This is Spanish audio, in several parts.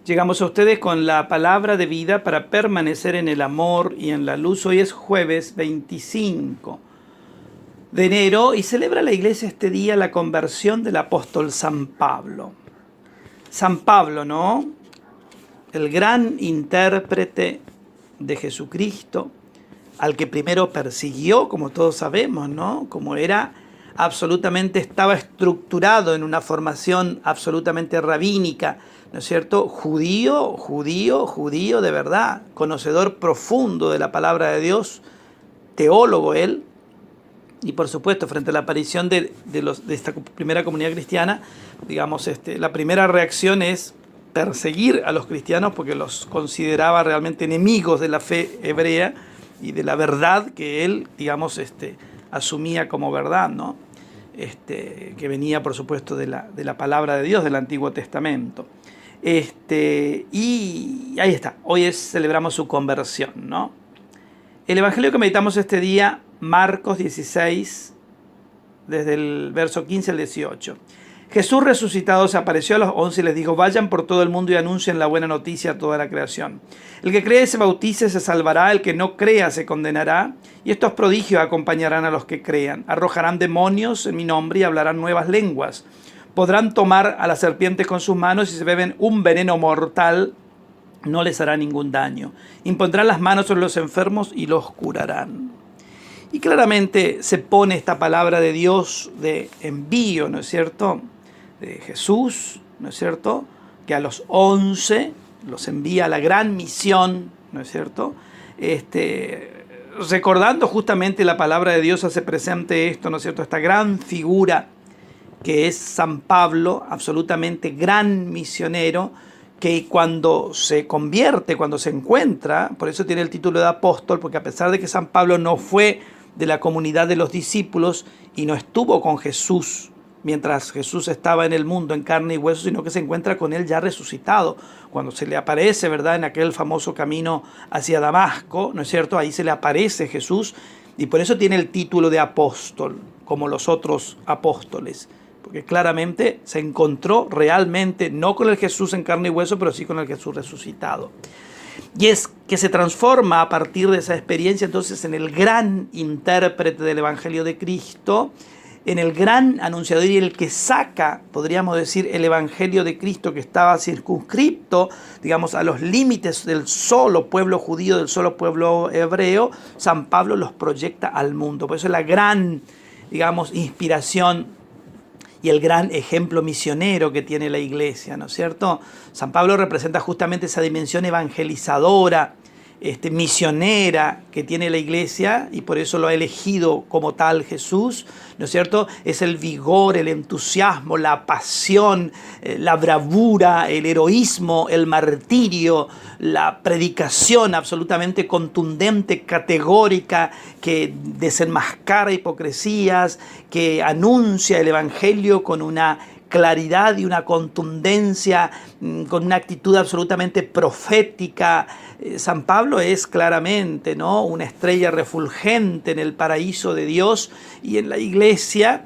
Llegamos a ustedes con la palabra de vida para permanecer en el amor y en la luz. Hoy es jueves 25 de enero y celebra la iglesia este día la conversión del apóstol San Pablo. San Pablo, ¿no? El gran intérprete de Jesucristo, al que primero persiguió, como todos sabemos, ¿no? Como era estaba estructurado en una formación absolutamente rabínica, ¿no es cierto? Judío de verdad, conocedor profundo de la palabra de Dios, teólogo él, y por supuesto, frente a la aparición de esta primera comunidad cristiana, digamos, la primera reacción es perseguir a los cristianos porque los consideraba realmente enemigos de la fe hebrea y de la verdad que él, digamos, asumía como verdad, ¿no? Que venía, por supuesto, de la palabra de Dios del Antiguo Testamento. Y ahí está, hoy celebramos su conversión, ¿no? El evangelio que meditamos este día, Marcos 16, desde el verso 15 al 18. Jesús resucitado se apareció a los 11 y les dijo: vayan por todo el mundo y anuncien la buena noticia a toda la creación. El que cree se bautice, se salvará; el que no crea se condenará. Y estos prodigios acompañarán a los que crean. Arrojarán demonios en mi nombre y hablarán nuevas lenguas. Podrán tomar a las serpientes con sus manos y si beben un veneno mortal no les hará ningún daño. Impondrán las manos sobre los enfermos y los curarán. Y claramente se pone esta palabra de Dios de envío, ¿no es cierto?, de Jesús, ¿no es cierto?, que a los 11 los envía a la gran misión, ¿no es cierto?, recordando justamente la palabra de Dios hace presente esto, ¿no es cierto?, esta gran figura que es San Pablo, absolutamente gran misionero, que cuando se convierte, cuando se encuentra, por eso tiene el título de apóstol, porque a pesar de que San Pablo no fue de la comunidad de los discípulos y no estuvo con Jesús mientras Jesús estaba en el mundo en carne y hueso, sino que se encuentra con él ya resucitado. Cuando se le aparece, ¿verdad?, en aquel famoso camino hacia Damasco, ¿no es cierto?, ahí se le aparece Jesús y por eso tiene el título de apóstol, como los otros apóstoles. Porque claramente se encontró realmente, no con el Jesús en carne y hueso, pero sí con el Jesús resucitado. Y es que se transforma a partir de esa experiencia entonces en el gran intérprete del Evangelio de Cristo, en el gran anunciador y el que saca, podríamos decir, el Evangelio de Cristo que estaba circunscripto, digamos, a los límites del solo pueblo judío, del solo pueblo hebreo. San Pablo los proyecta al mundo. Por eso es la gran, digamos, inspiración y el gran ejemplo misionero que tiene la iglesia, ¿no es cierto? San Pablo representa justamente esa dimensión evangelizadora, misionera que tiene la iglesia y por eso lo ha elegido como tal Jesús, ¿no es cierto? Es el vigor, el entusiasmo, la pasión, la bravura, el heroísmo, el martirio, la predicación absolutamente contundente, categórica, que desenmascara hipocresías, que anuncia el evangelio con una claridad y una contundencia, con una actitud absolutamente profética. San Pablo es claramente, ¿no?, una estrella refulgente en el paraíso de Dios y en la iglesia,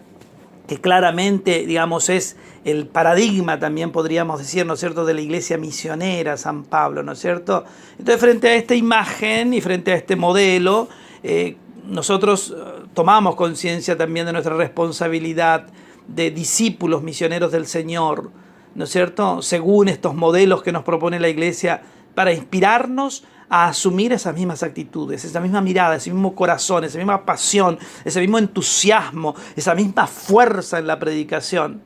que claramente, digamos, es el paradigma también, podríamos decir, ¿no es cierto?, de la iglesia misionera, San Pablo, ¿no es cierto? Entonces, frente a esta imagen y frente a este modelo, nosotros tomamos conciencia también de nuestra responsabilidad de discípulos misioneros del Señor, ¿no es cierto?, según estos modelos que nos propone la iglesia, para inspirarnos a asumir esas mismas actitudes, esa misma mirada, ese mismo corazón, esa misma pasión, ese mismo entusiasmo, esa misma fuerza en la predicación.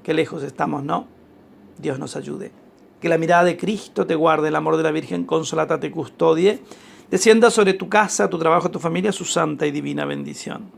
Qué lejos estamos, ¿no? Dios nos ayude. Que la mirada de Cristo te guarde, el amor de la Virgen Consolata te custodie, descienda sobre tu casa, tu trabajo, tu familia, su santa y divina bendición.